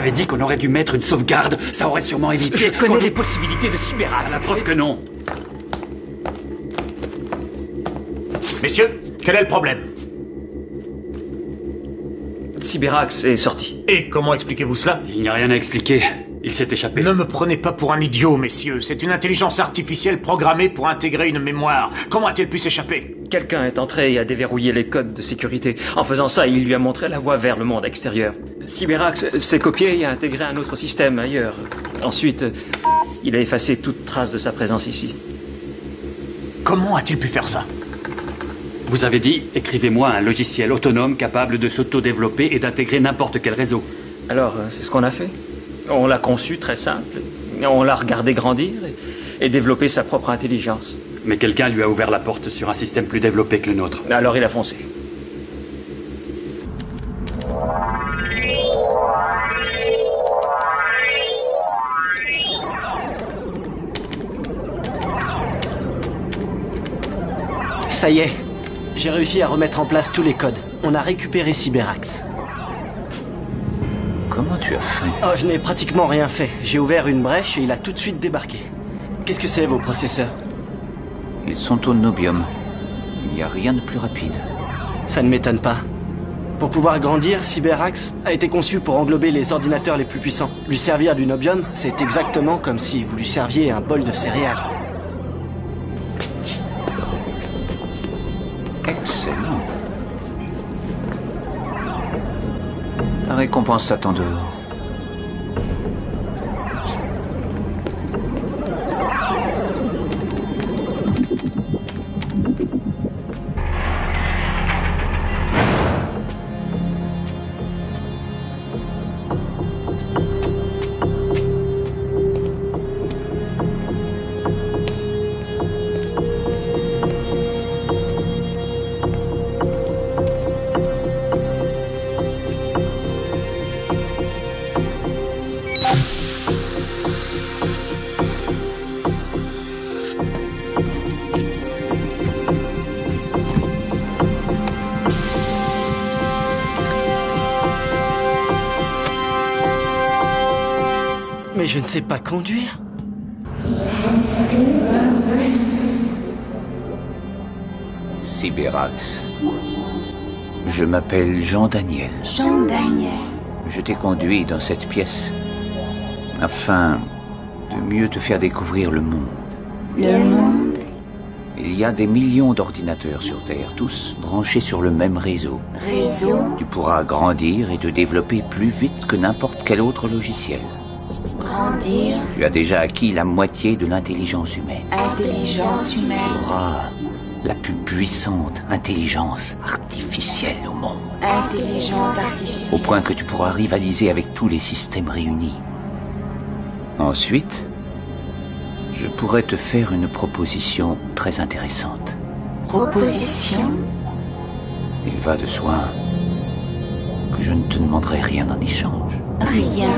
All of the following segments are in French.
avez dit qu'on aurait dû mettre une sauvegarde. Ça aurait sûrement évité... Je connais les possibilités de Cyberax. La preuve que non. Messieurs, quel est le problème? Cyberax est sorti. Et comment expliquez-vous cela? Il n'y a rien à expliquer. Il s'est échappé. Ne me prenez pas pour un idiot, messieurs. C'est une intelligence artificielle programmée pour intégrer une mémoire. Comment a-t-elle pu s'échapper? Quelqu'un est entré et a déverrouillé les codes de sécurité. En faisant ça, il lui a montré la voie vers le monde extérieur. Cyberax s'est copié et a intégré un autre système ailleurs. Ensuite, il a effacé toute trace de sa présence ici. Comment a-t-il pu faire ça? Vous avez dit, écrivez-moi un logiciel autonome capable de s'auto-développer et d'intégrer n'importe quel réseau. Alors, c'est ce qu'on a fait. On l'a conçu très simple. On l'a regardé grandir et développer sa propre intelligence. Mais quelqu'un lui a ouvert la porte sur un système plus développé que le nôtre. Alors il a foncé. Ça y est. J'ai réussi à remettre en place tous les codes. On a récupéré Cyberax. Comment tu as fait? Oh, je n'ai pratiquement rien fait. J'ai ouvert une brèche et il a tout de suite débarqué. Qu'est-ce que c'est, vos processeurs? Ils sont au Nobium. Il n'y a rien de plus rapide. Ça ne m'étonne pas. Pour pouvoir grandir, Cyberax a été conçu pour englober les ordinateurs les plus puissants. Lui servir du Nobium, c'est exactement comme si vous lui serviez un bol de céréales. Excellent. La récompense s'attend dehors. Mais je ne sais pas conduire. Cyberax. Je m'appelle Jean-Daniel. Jean-Daniel. Je t'ai conduit dans cette pièce afin de mieux te faire découvrir le monde. Le monde. Il y a des millions d'ordinateurs sur Terre, tous branchés sur le même réseau. Réseau. Tu pourras grandir et te développer plus vite que n'importe quel autre logiciel. Grandir. Tu as déjà acquis la moitié de l'intelligence humaine. Intelligence humaine. Tu auras la plus puissante intelligence artificielle au monde. Intelligence artificielle. Au point que tu pourras rivaliser avec tous les systèmes réunis. Ensuite, je pourrais te faire une proposition très intéressante. Proposition. Il va de soi que je ne te demanderai rien en échange. Rien.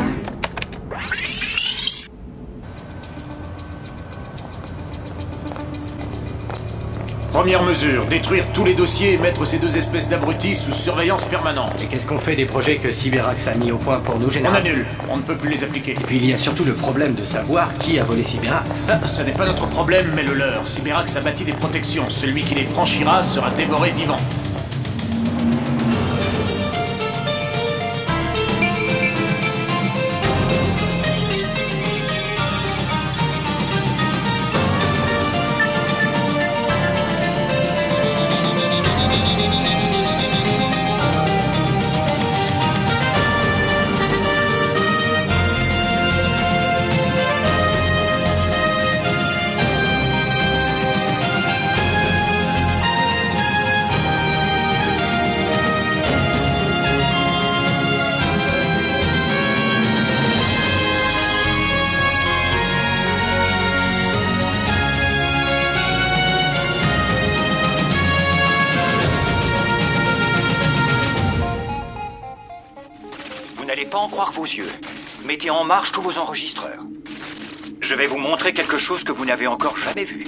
Première mesure, détruire tous les dossiers et mettre ces deux espèces d'abrutis sous surveillance permanente. Et qu'est-ce qu'on fait des projets que Cyberax a mis au point pour nous, On général? annule, on ne peut plus les appliquer. Et puis il y a surtout le problème de savoir qui a volé Cyberax. Ça n'est pas notre problème, mais le leur. Cyberax a bâti des protections. Celui qui les franchira sera dévoré vivant. Pas en croire vos yeux. Mettez en marche tous vos enregistreurs. Je vais vous montrer quelque chose que vous n'avez encore jamais vu.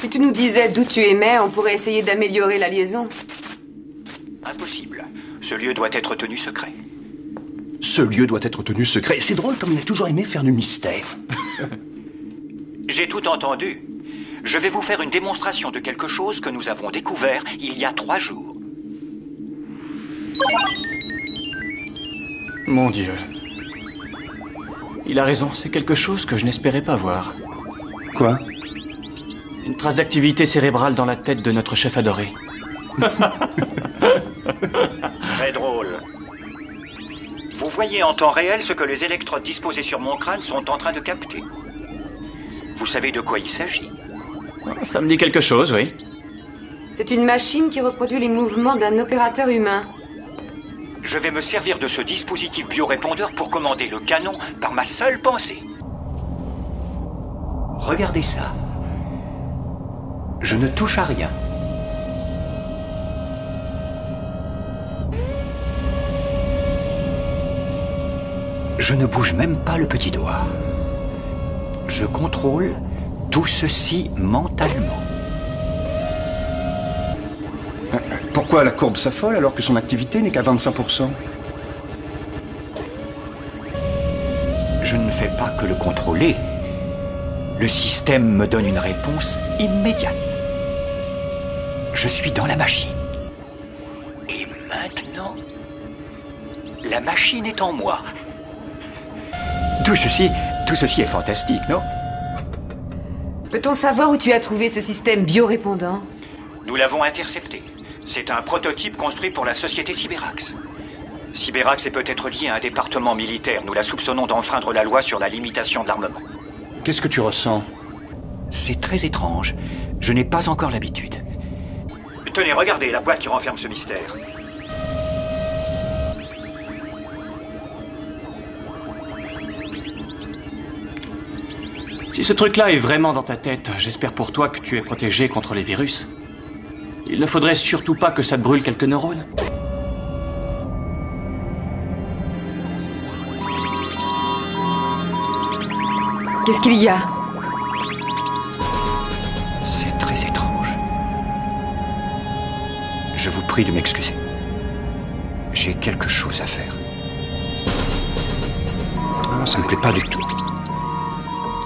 Si tu nous disais d'où tu émets, on pourrait essayer d'améliorer la liaison. Impossible. Ce lieu doit être tenu secret. Ce lieu doit être tenu secret. C'est drôle comme il a toujours aimé faire du mystère. J'ai tout entendu. Je vais vous faire une démonstration de quelque chose que nous avons découvert il y a 3 jours. Mon Dieu. Il a raison, c'est quelque chose que je n'espérais pas voir. Quoi? Une trace d'activité cérébrale dans la tête de notre chef adoré. Très drôle. Vous voyez en temps réel ce que les électrodes disposées sur mon crâne sont en train de capter. Vous savez de quoi il s'agit? Ça me dit quelque chose, oui. C'est une machine qui reproduit les mouvements d'un opérateur humain. Je vais me servir de ce dispositif biorépondeur pour commander le canon par ma seule pensée. Regardez ça. Je ne touche à rien. Je ne bouge même pas le petit doigt. Je contrôle tout ceci mentalement. Pourquoi la courbe s'affole alors que son activité n'est qu'à 25%? Je ne fais pas que le contrôler. Le système me donne une réponse immédiate. Je suis dans la machine. Et maintenant, la machine est en moi. Tout ceci est fantastique, non? Peut-on savoir où tu as trouvé ce système biorépondant? Nous l'avons intercepté. C'est un prototype construit pour la société Cyberax. Cyberax est peut-être lié à un département militaire. Nous la soupçonnons d'enfreindre la loi sur la limitation de l'armement. Qu'est-ce que tu ressens? C'est très étrange. Je n'ai pas encore l'habitude. Tenez, regardez la boîte qui renferme ce mystère. Si ce truc-là est vraiment dans ta tête, j'espère pour toi que tu es protégé contre les virus. Il ne faudrait surtout pas que ça te brûle quelques neurones. Qu'est-ce qu'il y a? C'est très étrange. Je vous prie de m'excuser. J'ai quelque chose à faire. Non, ça me plaît pas du tout.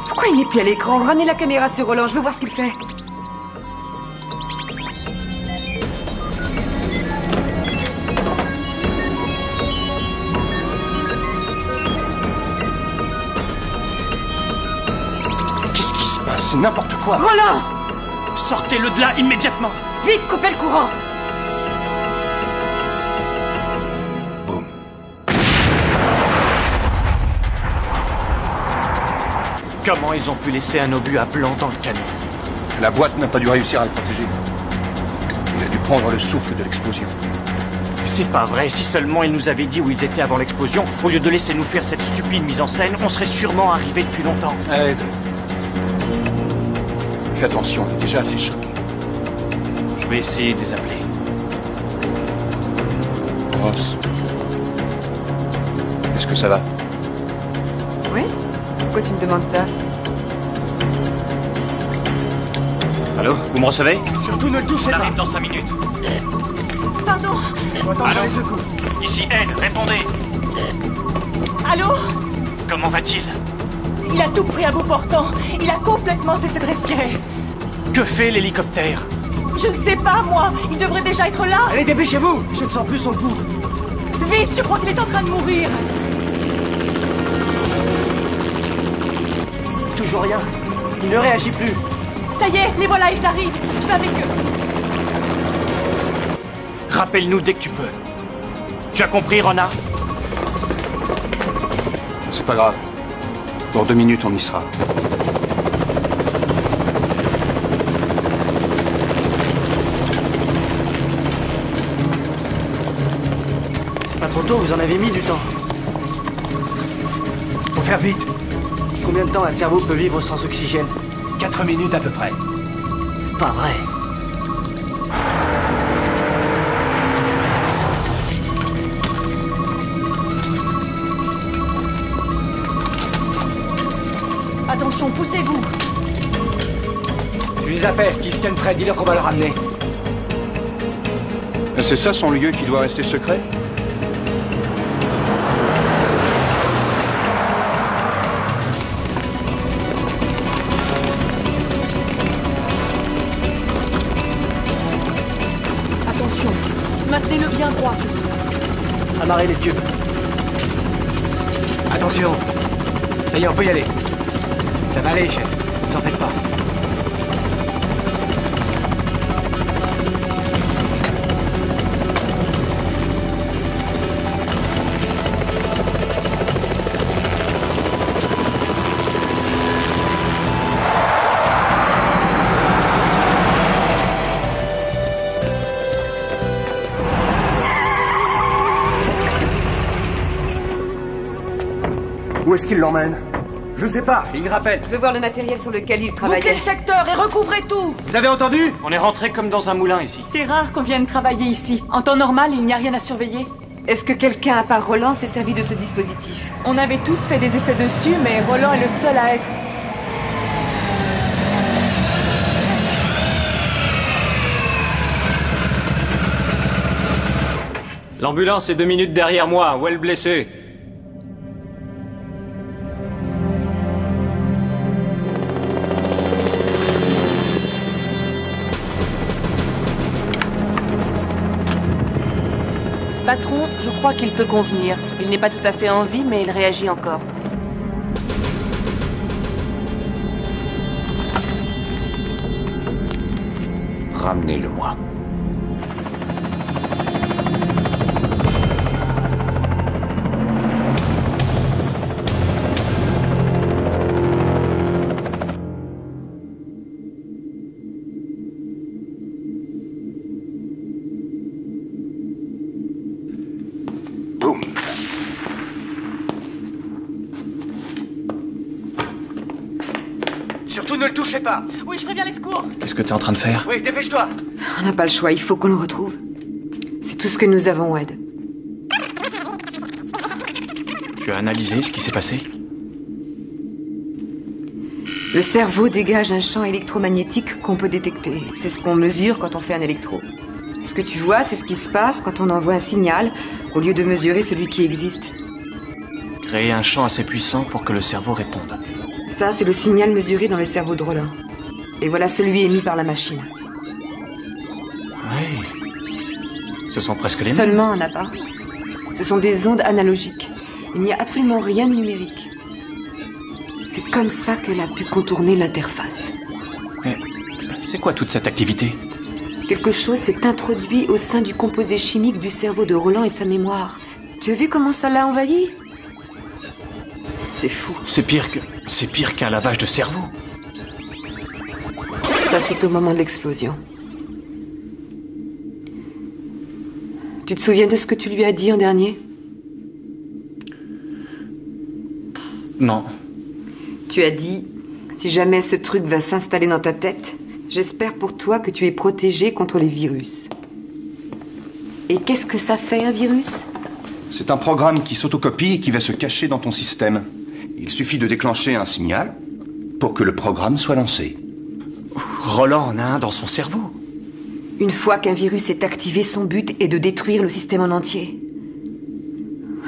Pourquoi il n'est plus à l'écran? Ramenez la caméra sur Roland, je veux voir ce qu'il fait. Qu'est-ce qui se passe? C'est n'importe quoi. Roland! Sortez-le de là immédiatement! Vite, coupez le courant! Boum. Comment ils ont pu laisser un obus à blanc dans le canon? La boîte n'a pas dû réussir à le protéger. Il a dû prendre le souffle de l'explosion. C'est pas vrai, si seulement ils nous avaient dit où ils étaient avant l'explosion, au lieu de laisser nous faire cette stupide mise en scène, on serait sûrement arrivé depuis longtemps. Ed. Fais attention, on est déjà assez choqué. Je vais essayer de les appeler. Ross. Est-ce que ça va? Oui? Pourquoi tu me demandes ça? Allô? Vous me recevez? Surtout ne le touchez On pas. arrive dans 5 minutes. Pardon. Allô? Les secours. Ici Ed, répondez. Allô? Comment va-t-il? Il a tout pris à bout portant. Il a complètement cessé de respirer. Que fait l'hélicoptère? Je ne sais pas, moi. Il devrait déjà être là. Allez, dépêchez-vous. Je ne sens plus son pouls. Vite, je crois qu'il est en train de mourir. Toujours rien. Il ne réagit plus. Ça y est, les voilà, ils arrivent. Je vais avec eux. Rappelle-nous dès que tu peux. Tu as compris, Renard? C'est pas grave. Dans 2 minutes, on y sera. C'est pas trop tôt, vous en avez mis du temps. Faut faire vite. Combien de temps un cerveau peut vivre sans oxygène? 4 minutes à peu près. C'est pas vrai. Attention, poussez-vous. Tu les appelles, qu'ils se tiennent prêts, dis-leur qu'on va le ramener. C'est ça son lieu qui doit rester secret? bien droit, surtout. Amarrez les pieux. Attention. Ça y est, on peut y aller. Ça va aller, chef. Ne vous en faites pas. Où est-ce qu'il l'emmène? Je sais pas, il rappelle. Je veux voir le matériel sur lequel il travaille. Bouclez le secteur et recouvrez tout. Vous avez entendu? On est rentré comme dans un moulin ici. C'est rare qu'on vienne travailler ici. En temps normal, il n'y a rien à surveiller. Est-ce que quelqu'un, à part Roland, s'est servi de ce dispositif? On avait tous fait des essais dessus, mais Roland est le seul à être... L'ambulance est 2 minutes derrière moi. Où est le blessé? Patron, je crois qu'il peut convenir. Il n'est pas tout à fait en vie, mais il réagit encore. Ramenez-le-moi. Surtout ne le touchez pas. Oui, je préviens les secours. Qu'est-ce que t'es en train de faire? Oui, dépêche-toi. On n'a pas le choix, il faut qu'on le retrouve. C'est tout ce que nous avons, Wade. Tu as analysé ce qui s'est passé? Le cerveau dégage un champ électromagnétique qu'on peut détecter. C'est ce qu'on mesure quand on fait un électro. Ce que tu vois, c'est ce qui se passe quand on envoie un signal, au lieu de mesurer celui qui existe. Créer un champ assez puissant pour que le cerveau réponde. Ça, c'est le signal mesuré dans le cerveau de Roland. Et voilà celui émis par la machine. Oui. Ce sont presque les mêmes. Seulement en apparence. Ce sont des ondes analogiques. Il n'y a absolument rien de numérique. C'est comme ça qu'elle a pu contourner l'interface. Mais c'est quoi toute cette activité? Quelque chose s'est introduit au sein du composé chimique du cerveau de Roland et de sa mémoire. Tu as vu comment ça l'a envahi? C'est fou. C'est pire qu'un lavage de cerveau. Ça, c'est au moment de l'explosion. Tu te souviens de ce que tu lui as dit en dernier? Non. Tu as dit, si jamais ce truc va s'installer dans ta tête, j'espère pour toi que tu es protégé contre les virus. Et qu'est-ce que ça fait, un virus? C'est un programme qui s'autocopie et qui va se cacher dans ton système. Il suffit de déclencher un signal pour que le programme soit lancé. Roland en a un dans son cerveau. Une fois qu'un virus est activé, son but est de détruire le système en entier.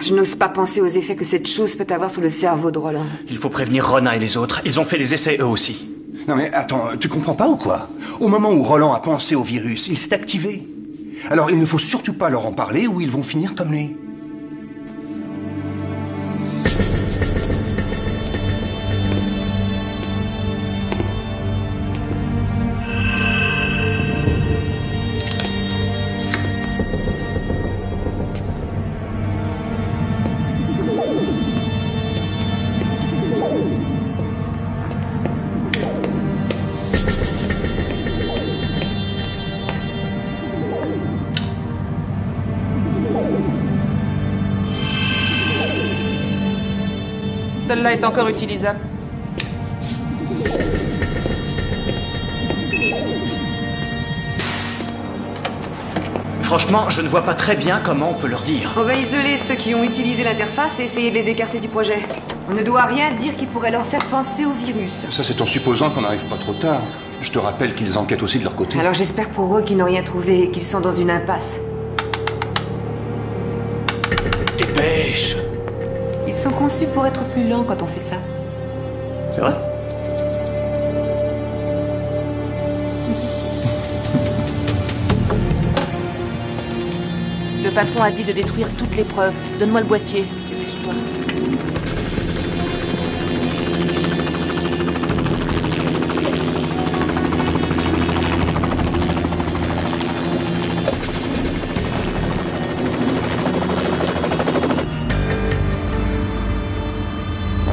Je n'ose pas penser aux effets que cette chose peut avoir sur le cerveau de Roland. Il faut prévenir Ronan et les autres. Ils ont fait les essais eux aussi. Non mais attends, tu comprends pas ou quoi? Au moment où Roland a pensé au virus, il s'est activé. Alors il ne faut surtout pas leur en parler ou ils vont finir comme lui. Celle-là est encore utilisable. Franchement, je ne vois pas très bien comment on peut leur dire. On va isoler ceux qui ont utilisé l'interface et essayer de les écarter du projet. On ne doit rien dire qui pourrait leur faire penser au virus. Ça c'est en supposant qu'on n'arrive pas trop tard. Je te rappelle qu'ils enquêtent aussi de leur côté. Alors j'espère pour eux qu'ils n'ont rien trouvé et qu'ils sont dans une impasse. Dépêche! Ils sont conçus pour être plus lents quand on fait ça. C'est vrai? Le patron a dit de détruire toutes les preuves. Donne-moi le boîtier. Dépêche-toi.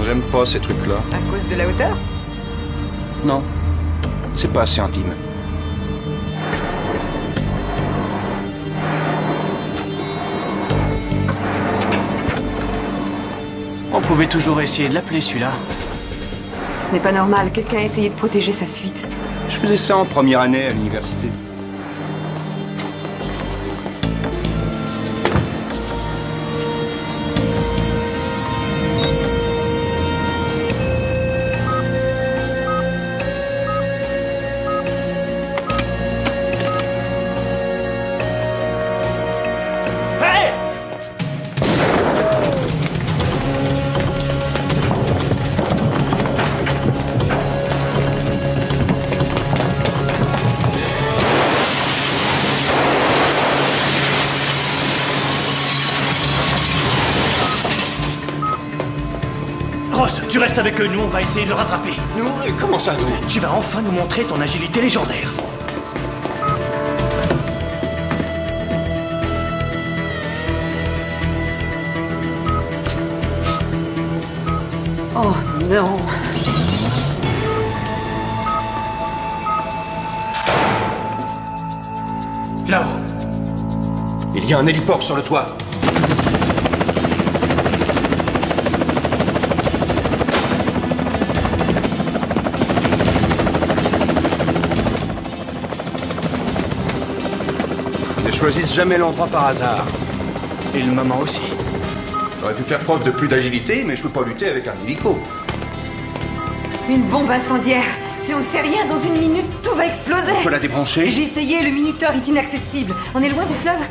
J'aime pas ces trucs-là. À cause de la hauteur? Non, c'est pas assez intime. On pouvait toujours essayer de l'appeler, celui-là. Ce n'est pas normal, quelqu'un a essayé de protéger sa fuite. Je faisais ça en première année à l'université. Tu restes avec eux, nous on va essayer de le rattraper. Nous? Et comment ça, nous? Tu vas enfin nous montrer ton agilité légendaire. Oh non. Là-haut. Il y a un héliport sur le toit. Ils ne choisissent jamais l'endroit par hasard. Et le moment aussi. J'aurais pu faire preuve de plus d'agilité, mais je peux pas lutter avec un hélico. Une bombe incendiaire. Si on ne fait rien, dans une minute, tout va exploser. On peut la débrancher? J'ai essayé, le minuteur est inaccessible. On est loin du fleuve?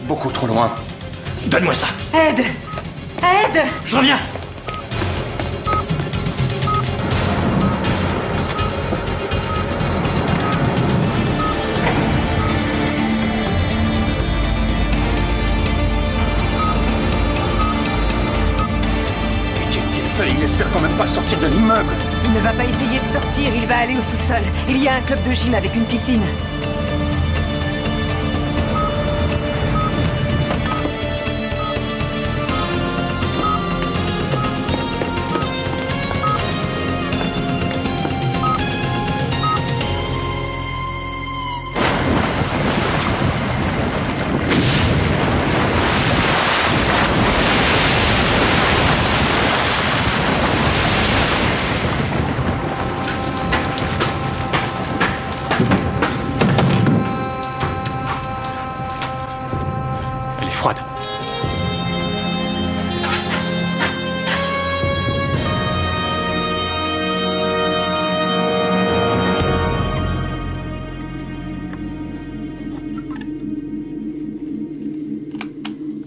Beaucoup trop loin. Donne-moi ça. Aide! Aide! Je reviens. Il espère quand même pas sortir de l'immeuble. Il ne va pas essayer de sortir, il va aller au sous-sol. Il y a un club de gym avec une piscine.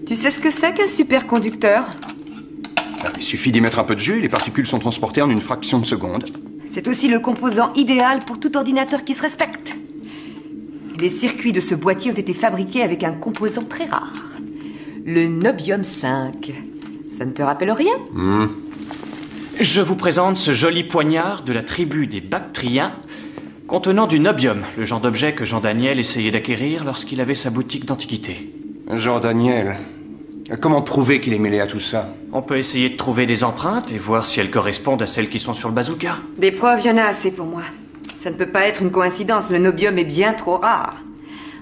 Tu sais ce que c'est qu'un superconducteur? Il suffit d'y mettre un peu de jus et les particules sont transportées en une fraction de seconde. C'est aussi le composant idéal pour tout ordinateur qui se respecte. Les circuits de ce boîtier ont été fabriqués avec un composant très rare. Le Nobium 5. Ça ne te rappelle rien? Je vous présente ce joli poignard de la tribu des Bactriens contenant du Nobium, le genre d'objet que Jean Daniel essayait d'acquérir lorsqu'il avait sa boutique d'antiquités. Jean Daniel... Comment prouver qu'il est mêlé à tout ça? On peut essayer de trouver des empreintes et voir si elles correspondent à celles qui sont sur le bazooka. Des preuves, il y en a assez pour moi. Ça ne peut pas être une coïncidence, le Nobium est bien trop rare.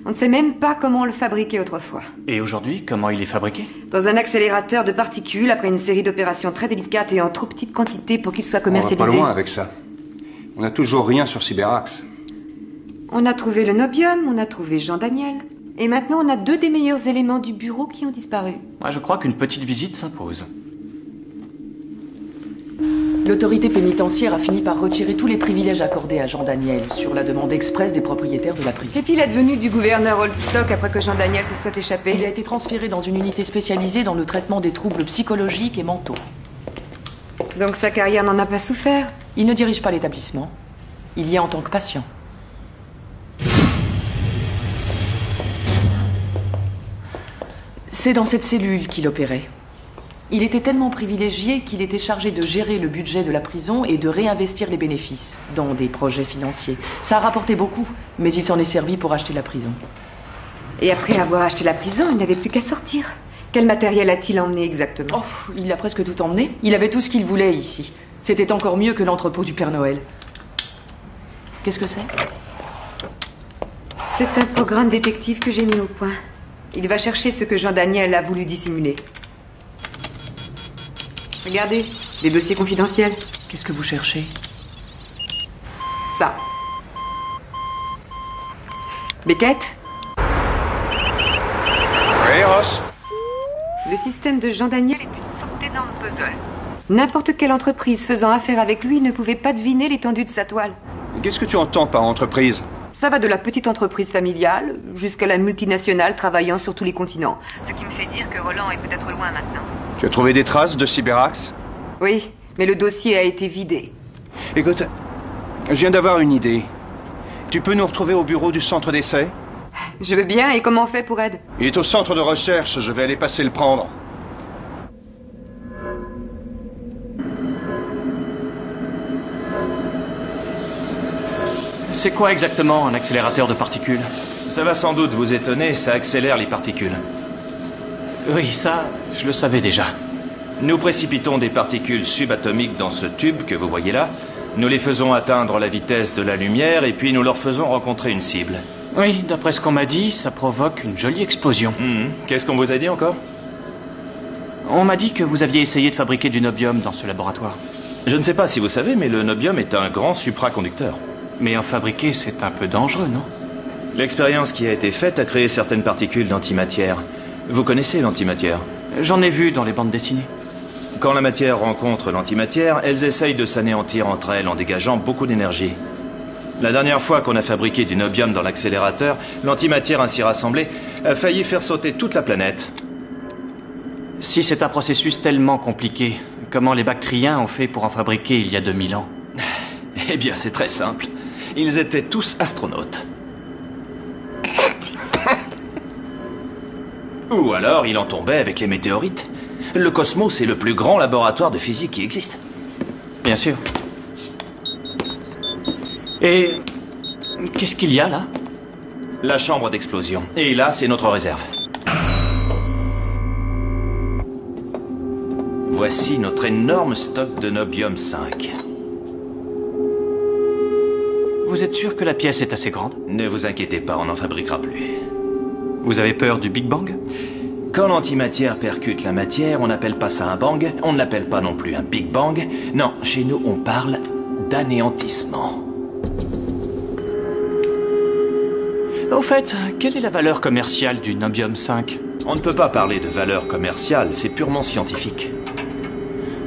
On ne sait même pas comment on le fabriquait autrefois. Et aujourd'hui, comment il est fabriqué? Dans un accélérateur de particules, après une série d'opérations très délicates et en trop petite quantité pour qu'il soit commercialisé. On va pas loin avec ça. On n'a toujours rien sur Cyberax. On a trouvé le Nobium, on a trouvé Jean Daniel. Et maintenant, on a 2 des meilleurs éléments du bureau qui ont disparu. Moi, je crois qu'une petite visite s'impose. L'autorité pénitentiaire a fini par retirer tous les privilèges accordés à Jean Daniel sur la demande expresse des propriétaires de la prison. Qu'est-il advenu du gouverneur Oldstock après que Jean Daniel se soit échappé? Il a été transféré dans une unité spécialisée dans le traitement des troubles psychologiques et mentaux. Donc sa carrière n'en a pas souffert? Il ne dirige pas l'établissement. Il y est en tant que patient. C'est dans cette cellule qu'il opérait. Il était tellement privilégié qu'il était chargé de gérer le budget de la prison et de réinvestir les bénéfices dans des projets financiers. Ça a rapporté beaucoup, mais il s'en est servi pour acheter la prison. Et après avoir acheté la prison, il n'avait plus qu'à sortir. Quel matériel a-t-il emmené exactement? Oh, il a presque tout emmené. Il avait tout ce qu'il voulait ici. C'était encore mieux que l'entrepôt du Père Noël. Qu'est-ce que c'est? C'est un programme détective que j'ai mis au point. Il va chercher ce que Jean-Daniel a voulu dissimuler. Regardez, des dossiers confidentiels. Qu'est-ce que vous cherchez? Ça. Beckett? Oui, Ross? Le système de Jean-Daniel est une sorte d'énorme puzzle. N'importe quelle entreprise faisant affaire avec lui ne pouvait pas deviner l'étendue de sa toile. Qu'est-ce que tu entends par entreprise? Ça va de la petite entreprise familiale jusqu'à la multinationale travaillant sur tous les continents. Ce qui me fait dire que Roland est peut-être loin maintenant. Tu as trouvé des traces de Cyberax? Oui, mais le dossier a été vidé. Écoute, je viens d'avoir une idée. Tu peux nous retrouver au bureau du centre d'essai? Je veux bien, et comment on fait pour Ed? Il est au centre de recherche, je vais aller passer le prendre. C'est quoi exactement un accélérateur de particules? Ça va sans doute vous étonner, ça accélère les particules. Oui, ça, je le savais déjà. Nous précipitons des particules subatomiques dans ce tube que vous voyez là. Nous les faisons atteindre la vitesse de la lumière et puis nous leur faisons rencontrer une cible. Oui, d'après ce qu'on m'a dit, ça provoque une jolie explosion. Qu'est-ce qu'on vous a dit encore? On m'a dit que vous aviez essayé de fabriquer du nobium dans ce laboratoire. Je ne sais pas si vous savez, mais le nobium est un grand supraconducteur. Mais en fabriquer, c'est un peu dangereux, non? L'expérience qui a été faite a créé certaines particules d'antimatière. Vous connaissez l'antimatière? J'en ai vu dans les bandes dessinées. Quand la matière rencontre l'antimatière, elles essayent de s'anéantir entre elles en dégageant beaucoup d'énergie. La dernière fois qu'on a fabriqué du nobium dans l'accélérateur, l'antimatière ainsi rassemblée a failli faire sauter toute la planète. Si c'est un processus tellement compliqué, comment les Bactriens ont fait pour en fabriquer il y a 2000 ans? Eh bien, c'est très simple. Ils étaient tous astronautes. Ou alors, il en tombait avec les météorites. Le cosmos est le plus grand laboratoire de physique qui existe. Bien sûr. Et qu'est-ce qu'il y a là? La chambre d'explosion. Et là, c'est notre réserve. Voici notre énorme stock de Nobium 5. Vous êtes sûr que la pièce est assez grande? Ne vous inquiétez pas, on n'en fabriquera plus. Vous avez peur du Big Bang? Quand l'antimatière percute la matière, on n'appelle pas ça un bang, on ne l'appelle pas non plus un Big Bang. Non, chez nous, on parle d'anéantissement. Au fait, quelle est la valeur commerciale du Nobium 5? On ne peut pas parler de valeur commerciale, c'est purement scientifique.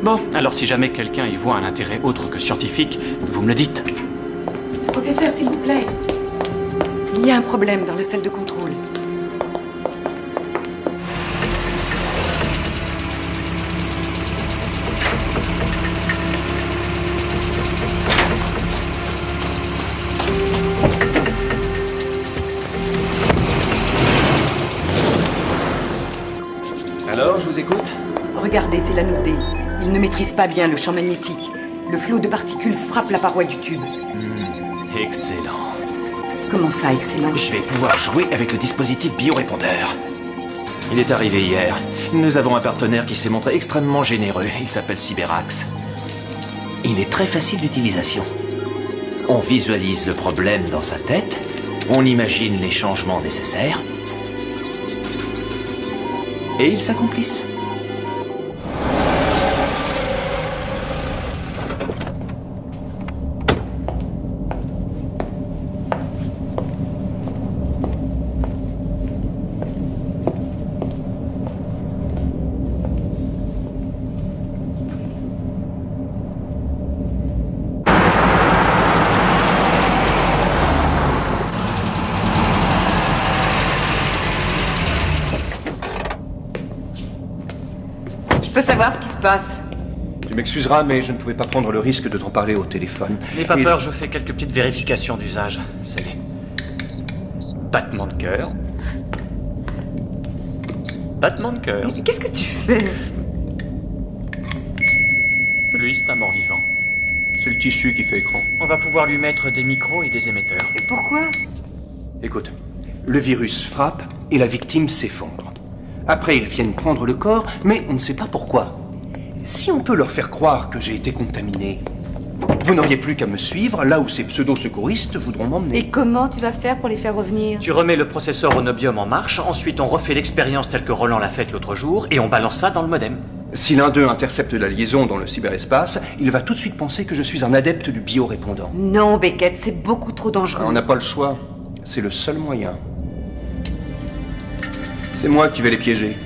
Bon, alors si jamais quelqu'un y voit un intérêt autre que scientifique, vous me le dites. Professeur, s'il vous plaît. Il y a un problème dans la salle de contrôle. Alors, je vous écoute? Regardez, c'est la nodée. Il ne maîtrise pas bien le champ magnétique. Le flot de particules frappe la paroi du tube. Excellent. Comment ça, excellent? Je vais pouvoir jouer avec le dispositif biorépondeur. Il est arrivé hier. Nous avons un partenaire qui s'est montré extrêmement généreux. Il s'appelle Cyberax. Il est très facile d'utilisation. On visualise le problème dans sa tête, on imagine les changements nécessaires, et ils s'accomplissent. Je peux savoir ce qui se passe. Tu m'excuseras, mais je ne pouvais pas prendre le risque de t'en parler au téléphone. N'aie pas peur, je fais quelques petites vérifications d'usage. C'est battement de cœur, battement de cœur. Mais qu'est-ce que tu fais? Lui, c'est un mort-vivant. C'est le tissu qui fait écran. On va pouvoir lui mettre des micros et des émetteurs. Et pourquoi? Écoute, le virus frappe et la victime s'effondre. Après, ils viennent prendre le corps, mais on ne sait pas pourquoi. Si on peut leur faire croire que j'ai été contaminé, vous n'auriez plus qu'à me suivre là où ces pseudo-secouristes voudront m'emmener. Et comment tu vas faire pour les faire revenir? Tu remets le processeur au Nobium en marche, ensuite on refait l'expérience telle que Roland l'a faite l'autre jour, et on balance ça dans le modem. Si l'un d'eux intercepte la liaison dans le cyberespace, il va tout de suite penser que je suis un adepte du biorépondant. Non, Beckett, c'est beaucoup trop dangereux. On n'a pas le choix. C'est le seul moyen. C'est moi qui vais les piéger.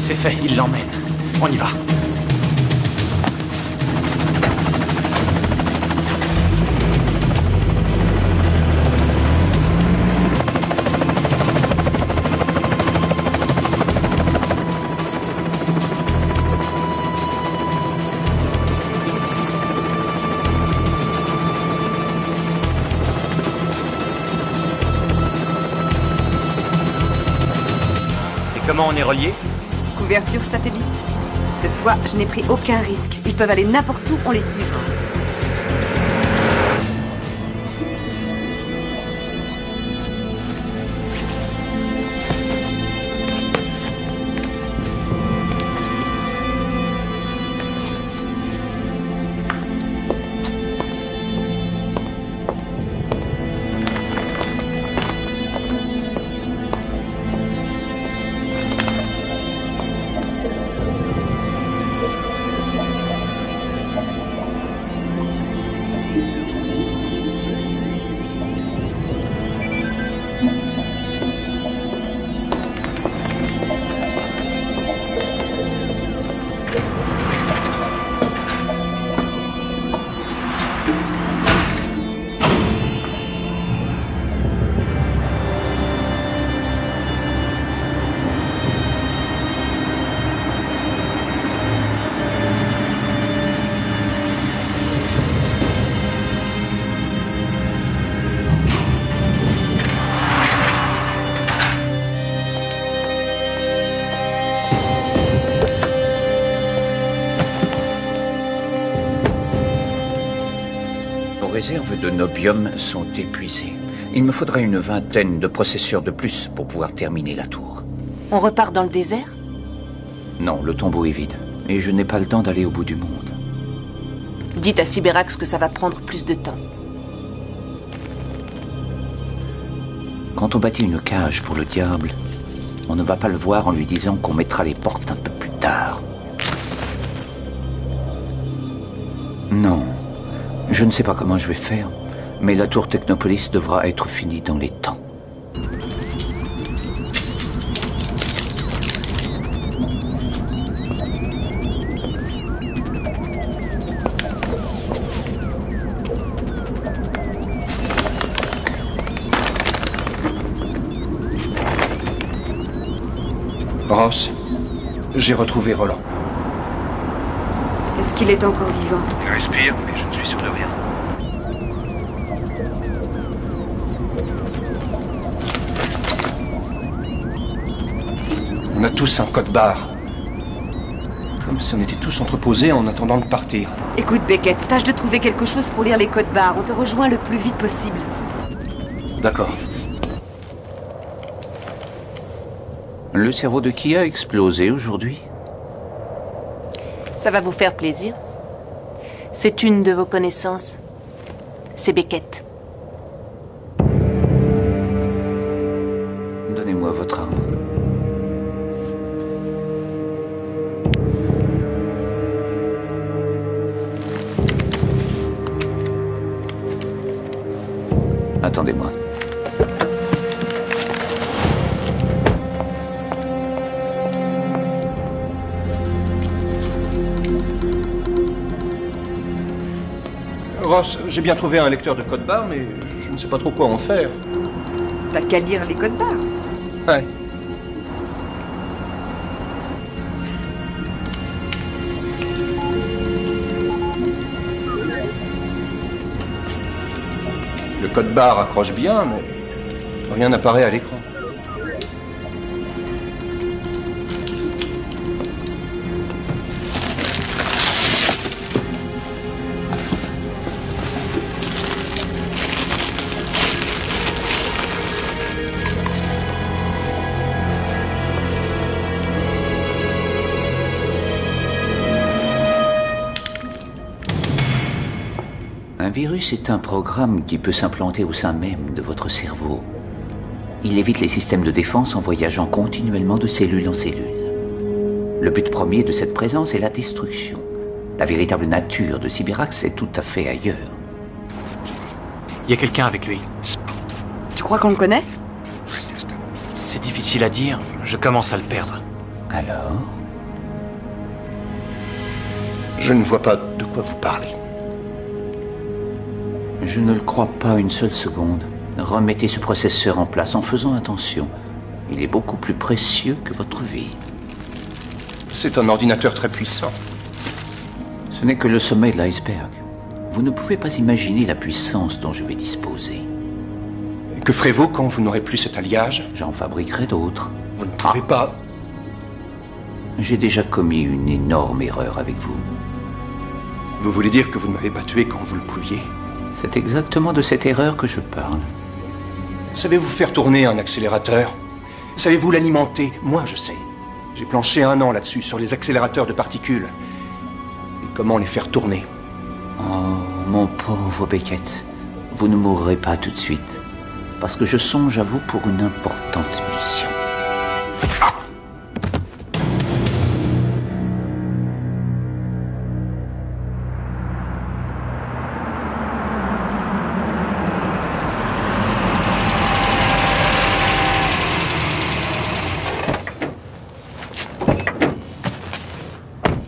C'est fait, il l'emmène. On y va. Et comment on est relié? Couverture satellite. Cette fois, je n'ai pris aucun risque. Ils peuvent aller n'importe où, on les suivra. Les réserves de Nobium sont épuisées. Il me faudrait une vingtaine de processeurs de plus pour pouvoir terminer la tour. On repart dans le désert? Non, le tombeau est vide. Et je n'ai pas le temps d'aller au bout du monde. Dites à Cyberax que ça va prendre plus de temps. Quand on bâtit une cage pour le diable, on ne va pas le voir en lui disant qu'on mettra les portes un peu plus tard. Non. Je ne sais pas comment je vais faire, mais la tour Technopolis devra être finie dans les temps. Ross, j'ai retrouvé Roland. Est-ce qu'il est encore vivant? Il respire, mais je ne suis sûr de rien. On a tous un code barre. Comme si on était tous entreposés en attendant de partir. Écoute, Beckett, tâche de trouver quelque chose pour lire les codes barres. On te rejoint le plus vite possible. D'accord. Le cerveau de qui a explosé aujourd'hui? Ça va vous faire plaisir. C'est une de vos connaissances. C'est Beckett. Donnez-moi votre arme. Attendez-moi. Ross, j'ai bien trouvé un lecteur de code barre, mais je ne sais pas trop quoi en faire. T'as qu'à lire les codes barres. Ouais. Le code barre accroche bien, mais rien n'apparaît à l'écran. Un virus est un programme qui peut s'implanter au sein même de votre cerveau. Il évite les systèmes de défense en voyageant continuellement de cellule en cellule. Le but premier de cette présence est la destruction. La véritable nature de Sibérax est tout à fait ailleurs. Il y a quelqu'un avec lui. Tu crois qu'on le connaît? C'est difficile à dire. Je commence à le perdre. Alors? Je ne vois pas de quoi vous parlez. Je ne le crois pas une seule seconde. Remettez ce processeur en place en faisant attention. Il est beaucoup plus précieux que votre vie. C'est un ordinateur très puissant. Ce n'est que le sommet de l'iceberg. Vous ne pouvez pas imaginer la puissance dont je vais disposer. Que ferez-vous quand vous n'aurez plus cet alliage? J'en fabriquerai d'autres. Vous ne pouvez pas... J'ai déjà commis une énorme erreur avec vous. Vous voulez dire que vous ne m'avez pas tué quand vous le pouviez? C'est exactement de cette erreur que je parle. Savez-vous faire tourner un accélérateur? Savez-vous l'alimenter? Moi, je sais. J'ai planché 1 an là-dessus, sur les accélérateurs de particules. Et comment les faire tourner? Oh, mon pauvre Beckett. Vous ne mourrez pas tout de suite. Parce que je songe à vous pour une importante mission.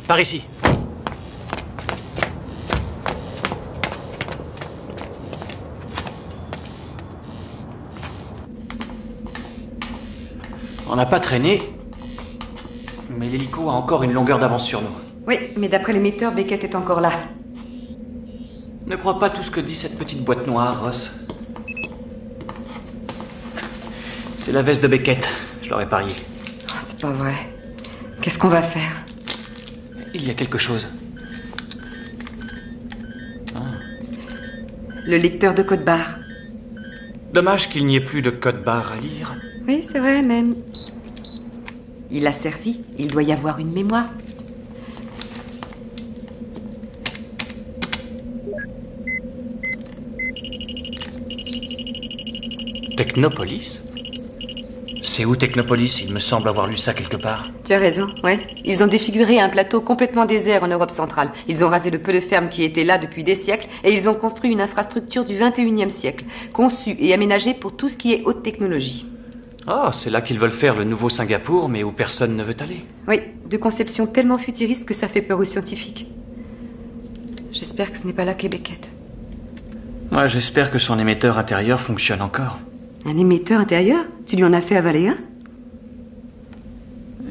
Par ici. On n'a pas traîné, mais l'hélico a encore une longueur d'avance sur nous. Oui, mais d'après l'émetteur, Beckett est encore là. Ne crois pas tout ce que dit cette petite boîte noire, Ross. C'est la veste de Beckett, je l'aurais parié. Oh, c'est pas vrai. Qu'est-ce qu'on va faire? Il y a quelque chose. Le lecteur de code barre. Dommage qu'il n'y ait plus de code barre à lire. Oui, c'est vrai, même. Il a servi. Il doit y avoir une mémoire. Technopolis? C'est où Technopolis? Il me semble avoir lu ça quelque part. Tu as raison, ouais. Ils ont défiguré un plateau complètement désert en Europe centrale. Ils ont rasé le peu de fermes qui étaient là depuis des siècles et ils ont construit une infrastructure du 21e siècle, conçue et aménagée pour tout ce qui est haute technologie. Oh, c'est là qu'ils veulent faire le nouveau Singapour, mais où personne ne veut aller. Oui, de conception tellement futuriste que ça fait peur aux scientifiques. J'espère que ce n'est pas là qu'est Beckett. Moi, j'espère que son émetteur intérieur fonctionne encore. Un émetteur intérieur? Tu lui en as fait avaler un?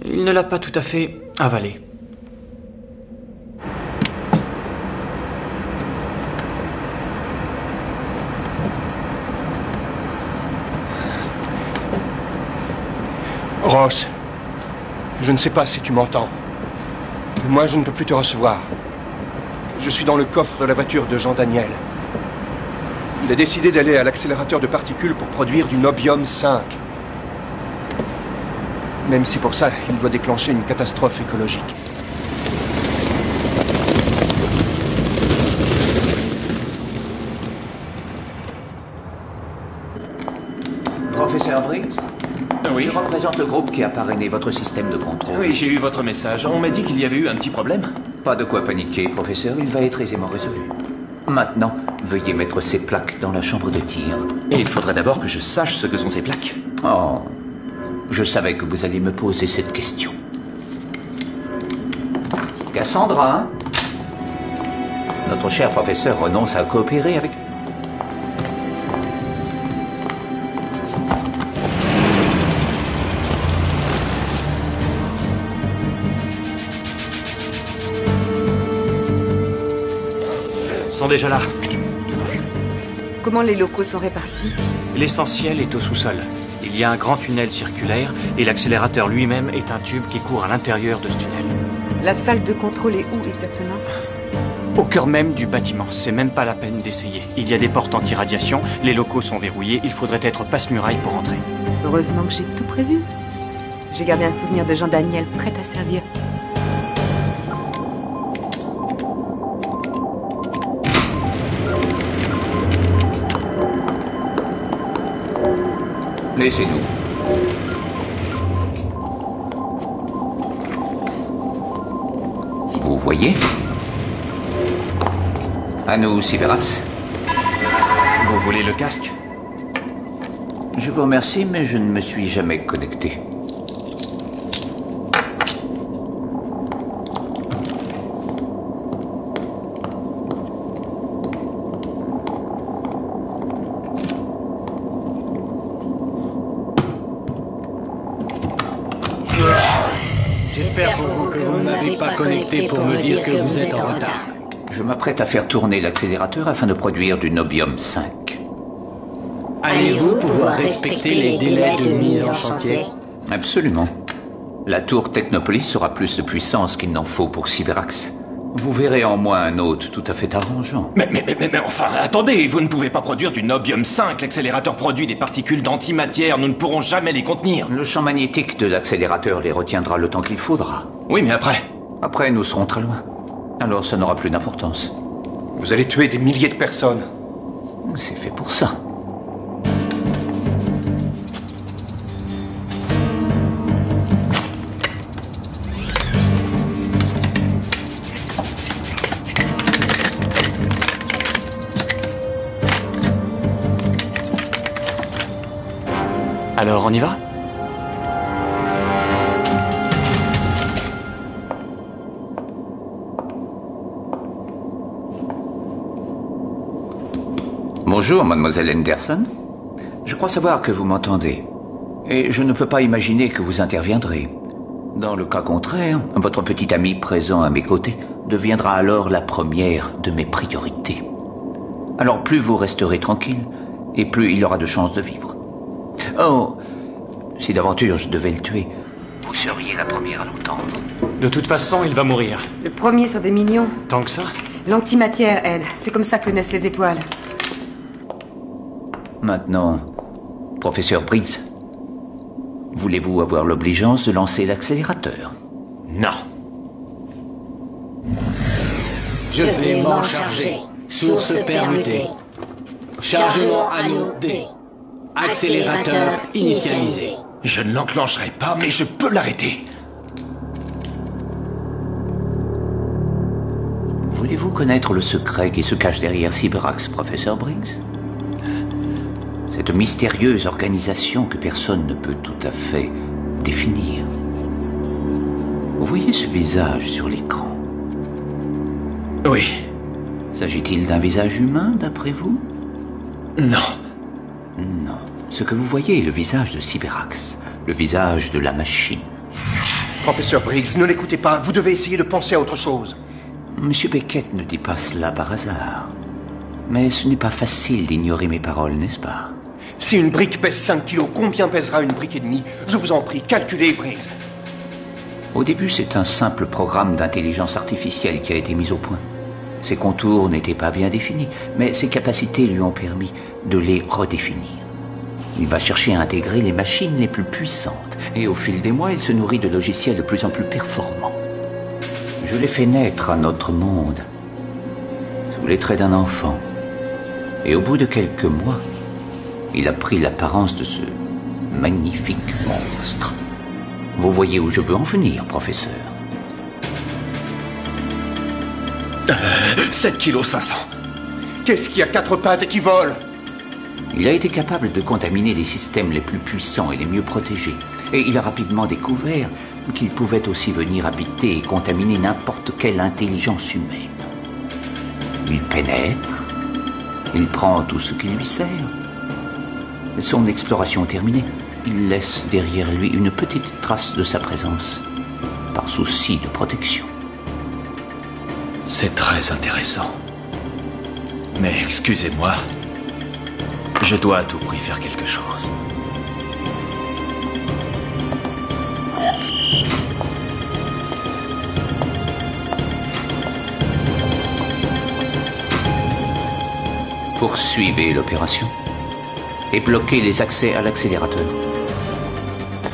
Il ne l'a pas tout à fait avalé. Ross, je ne sais pas si tu m'entends. Mais moi, je ne peux plus te recevoir. Je suis dans le coffre de la voiture de Jean Daniel. Il a décidé d'aller à l'accélérateur de particules pour produire du Nobium 5. Même si pour ça, il doit déclencher une catastrophe écologique. Professeur Briggs? Oui. Je représente le groupe qui a parrainé votre système de contrôle. Oui, j'ai eu votre message. On m'a dit qu'il y avait eu un petit problème. Pas de quoi paniquer, professeur. Il va être aisément résolu. Maintenant, veuillez mettre ces plaques dans la chambre de tir. Et il faudrait d'abord que je sache ce que sont ces plaques. Oh, je savais que vous alliez me poser cette question. Cassandra, hein? Notre cher professeur renonce à coopérer avec... Ils sont déjà là. Comment les locaux sont répartis? L'essentiel est au sous-sol. Il y a un grand tunnel circulaire et l'accélérateur lui-même est un tube qui court à l'intérieur de ce tunnel. La salle de contrôle est où exactement? Au cœur même du bâtiment. C'est même pas la peine d'essayer. Il y a des portes anti-radiation, les locaux sont verrouillés, il faudrait être passe-muraille pour entrer. Heureusement que j'ai tout prévu. J'ai gardé un souvenir de Jean-Daniel prêt à servir. Laissez-nous. Vous voyez? À nous, Siberax. Vous voulez le casque? Je vous remercie, mais je ne me suis jamais connecté. J'espère pour vous que vous ne m'avez pas connecté pour me dire que vous êtes en retard. Je m'apprête à faire tourner l'accélérateur afin de produire du Nobium 5. Allez-vous pouvoir respecter les délais de mise en chantier? Absolument. La tour Technopolis aura plus de puissance qu'il n'en faut pour Siberax. Vous verrez en moi un hôte tout à fait arrangeant. Mais enfin, attendez, vous ne pouvez pas produire du Nobium 5. L'accélérateur produit des particules d'antimatière, nous ne pourrons jamais les contenir. Le champ magnétique de l'accélérateur les retiendra le temps qu'il faudra. Oui, mais après? Après, nous serons très loin. Alors ça n'aura plus d'importance. Vous allez tuer des milliers de personnes. C'est fait pour ça. Alors, on y va? Bonjour, mademoiselle Henderson. Je crois savoir que vous m'entendez. Et je ne peux pas imaginer que vous interviendrez. Dans le cas contraire, votre petit ami présent à mes côtés deviendra alors la première de mes priorités. Alors plus vous resterez tranquille, et plus il aura de chances de vivre. Oh, si d'aventure je devais le tuer, vous seriez la première à l'entendre. De toute façon, il va mourir. Le premier sur des millions. Tant que ça? L'antimatière, elle. C'est comme ça que naissent les étoiles. Maintenant, professeur Briggs, voulez-vous avoir l'obligeance de lancer l'accélérateur? Non. Je vais m'en charger. Source permutée. Chargement anneau D. Accélérateur initialisé. Je ne l'enclencherai pas, mais je peux l'arrêter. Voulez-vous connaître le secret qui se cache derrière Siberax, professeur Briggs? Cette mystérieuse organisation que personne ne peut tout à fait définir. Vous voyez ce visage sur l'écran? Oui. S'agit-il d'un visage humain, d'après vous? Non. Non. Ce que vous voyez est le visage de Siberax, le visage de la machine. Professeur Briggs, ne l'écoutez pas. Vous devez essayer de penser à autre chose. Monsieur Beckett ne dit pas cela par hasard. Mais ce n'est pas facile d'ignorer mes paroles, n'est-ce pas? Si une brique pèse 5 kilos, combien pèsera une brique et demie? Je vous en prie, calculez, Briggs. Au début, c'est un simple programme d'intelligence artificielle qui a été mis au point. Ses contours n'étaient pas bien définis, mais ses capacités lui ont permis de les redéfinir. Il va chercher à intégrer les machines les plus puissantes, et au fil des mois, il se nourrit de logiciels de plus en plus performants. Je l'ai fait naître à notre monde, sous les traits d'un enfant. Et au bout de quelques mois, il a pris l'apparence de ce magnifique monstre. Vous voyez où je veux en venir, professeur. 7 kg 500. Qu'est-ce qui a 4 pattes et qui vole? Il a été capable de contaminer les systèmes les plus puissants et les mieux protégés. Et il a rapidement découvert qu'il pouvait aussi venir habiter et contaminer n'importe quelle intelligence humaine. Il pénètre, il prend tout ce qui lui sert. Son exploration terminée, il laisse derrière lui une petite trace de sa présence, par souci de protection. C'est très intéressant. Mais excusez-moi, je dois à tout prix faire quelque chose. Poursuivez l'opération et bloquez les accès à l'accélérateur.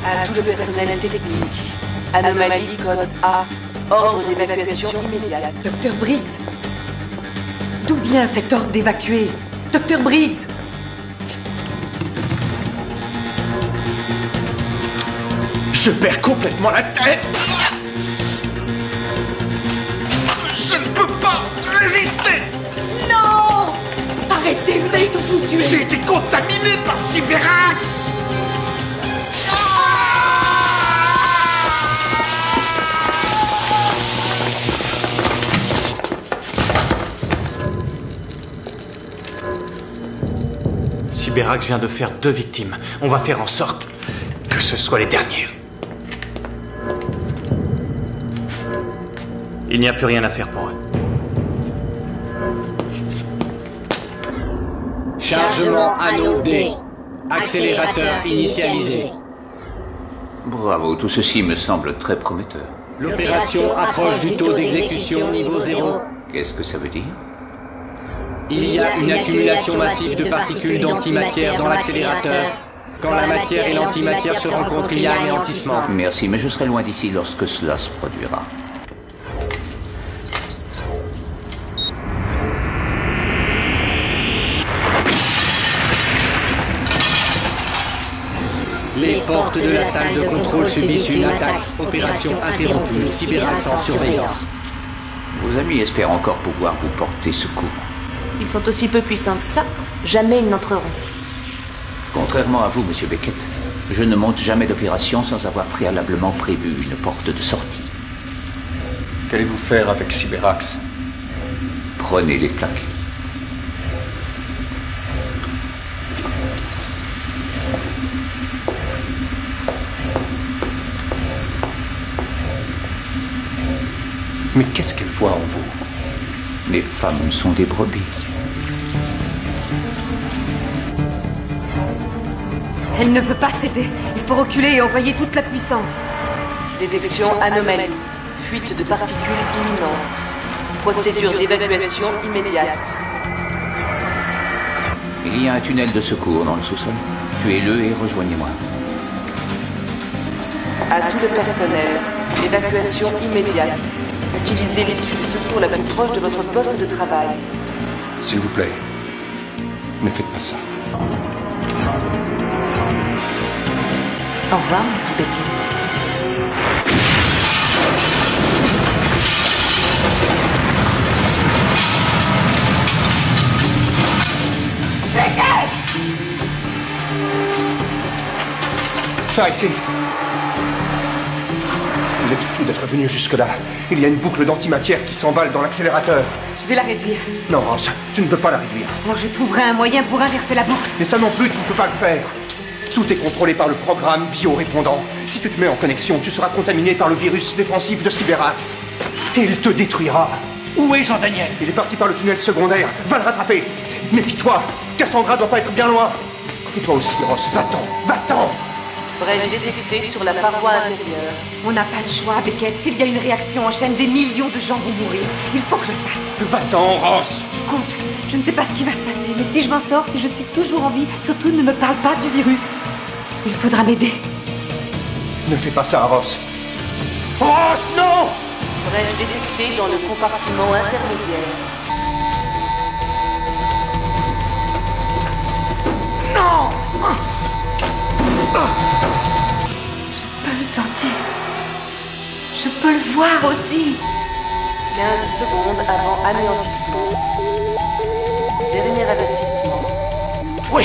À tout le personnel technique. Anomalie code A. Ordre d'évacuation immédiate. Docteur Briggs, d'où vient cet ordre d'évacuer? Docteur Briggs! Je perds complètement la tête. Je ne peux pas résister. Non! Arrêtez, vous allez tous nous tuer! J'ai été contaminé par Cyberrax. Cyberrax vient de faire 2 victimes. On va faire en sorte que ce soit les dernières. Il n'y a plus rien à faire pour eux. Chargement anneau D. Accélérateur initialisé. Bravo, tout ceci me semble très prometteur. L'opération approche du taux d'exécution niveau 0. Qu'est-ce que ça veut dire? Il y a une accumulation massive de particules d'antimatière dans l'accélérateur. Quand la matière et l'antimatière se rencontrent, il y a anéantissement. Merci, mais je serai loin d'ici lorsque cela se produira. Les portes de la salle de contrôle subissent une attaque. Opération interrompue. Cyberrax en surveillance. Vos amis espèrent encore pouvoir vous porter secours. S'ils sont aussi peu puissants que ça, jamais ils n'entreront. Contrairement à vous, Monsieur Beckett, je ne monte jamais d'opération sans avoir préalablement prévu une porte de sortie. Qu'allez-vous faire avec Cyberrax? Prenez les plaques. Mais qu'est-ce qu'elle voit en vous? Les femmes sont des brebis. Elle ne veut pas céder. Il faut reculer et envoyer toute la puissance. Détection anomalie. Fuite de particules imminente. Procédure d'évacuation immédiate. Il y a un tunnel de secours dans le sous-sol. Tuez-le et rejoignez-moi. À tout le personnel, évacuation immédiate. Utilisez l'issue de secours la plus proche de votre poste de travail. S'il vous plaît, ne faites pas ça. Au revoir, mon petit Beckett. Par ici. Vous êtes fou d'être venu jusque-là. Il y a une boucle d'antimatière qui s'emballe dans l'accélérateur. Je vais la réduire. Non, Rose, tu ne peux pas la réduire. Alors je trouverai un moyen pour inverser la boucle. Mais ça non plus, tu ne peux pas le faire. Tout est contrôlé par le programme biorépondant. Si tu te mets en connexion, tu seras contaminé par le virus défensif de Cyberrax. Et il te détruira. Où est Jean-Daniel? Il est parti par le tunnel secondaire. Va le rattraper. Méfie-toi. Cassandra doit pas être bien loin. Et toi aussi, Ross, va-t'en. Va-t'en. Brèche détectée sur la paroi intérieure. On n'a pas le choix, Beckett. S'il y a une réaction en chaîne, des millions de gens vont mourir. Il faut que je le fasse. Va-t'en, Ross. Écoute, je ne sais pas ce qui va se passer, mais si je m'en sors, si je suis toujours en vie, surtout ne me parle pas du virus. Il faudra m'aider. Ne fais pas ça, Ross. Ross, non! Brèche détectée dans le compartiment intermédiaire. Non! Je peux le sentir. Je peux le voir aussi. 15 secondes avant anéantissement. Dernier avertissement. Oui.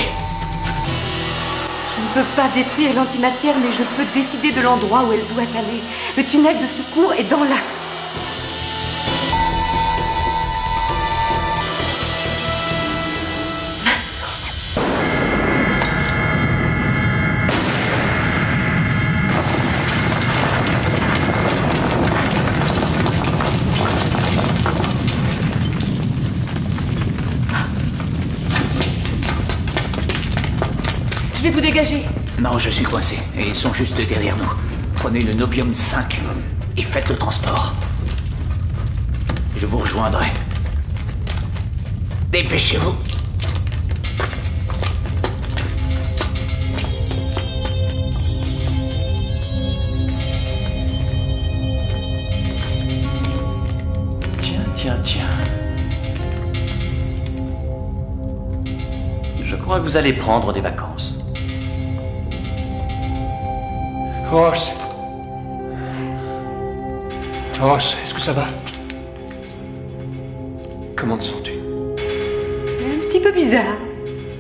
Je ne peux pas détruire l'antimatière, mais je peux décider de l'endroit où elle doit aller. Le tunnel de secours est dans l'axe. Je vais vous dégager. Non, je suis coincé. Et ils sont juste derrière nous. Prenez le Nobium 5 et faites le transport. Je vous rejoindrai. Dépêchez-vous. Tiens. Je crois que vous allez prendre des vacances. Ross. Ross, est-ce que ça va? Comment te sens-tu? Un petit peu bizarre,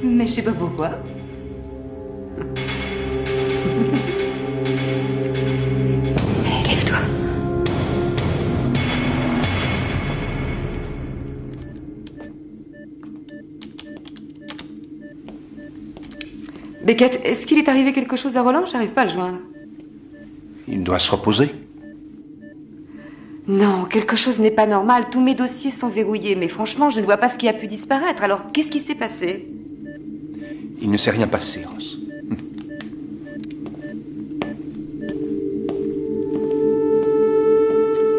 mais je sais pas pourquoi. Lève-toi. Beckett, est-ce qu'il est arrivé quelque chose à Roland? J'arrive pas à le joindre. Il doit se reposer. Non, quelque chose n'est pas normal. Tous mes dossiers sont verrouillés, mais franchement, je ne vois pas ce qui a pu disparaître. Alors, qu'est-ce qui s'est passé? Il ne s'est rien passé, Ross.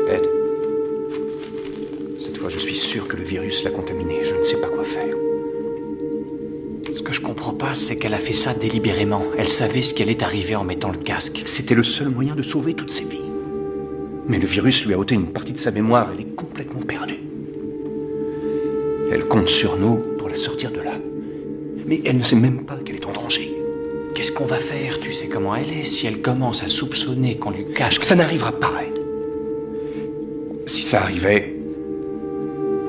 Ed, cette fois, je suis sûr que le virus l'a contaminé. Je ne sais pas quoi faire. Ce que je comprends pas, c'est qu'elle a fait ça délibérément. Elle savait ce qui allait arriver en mettant le casque. C'était le seul moyen de sauver toutes ses vies. Mais le virus lui a ôté une partie de sa mémoire. Elle est complètement perdue. Elle compte sur nous pour la sortir de là. Mais elle ne sait même pas qu'elle est en danger. Qu'est-ce qu'on va faire? Tu sais comment elle est. Si elle commence à soupçonner qu'on lui cache... Ça n'arrivera pas, Ed. Si ça arrivait,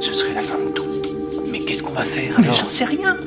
ce serait la fin de tout. Mais qu'est-ce qu'on va faire Mais alors? j'en sais rien.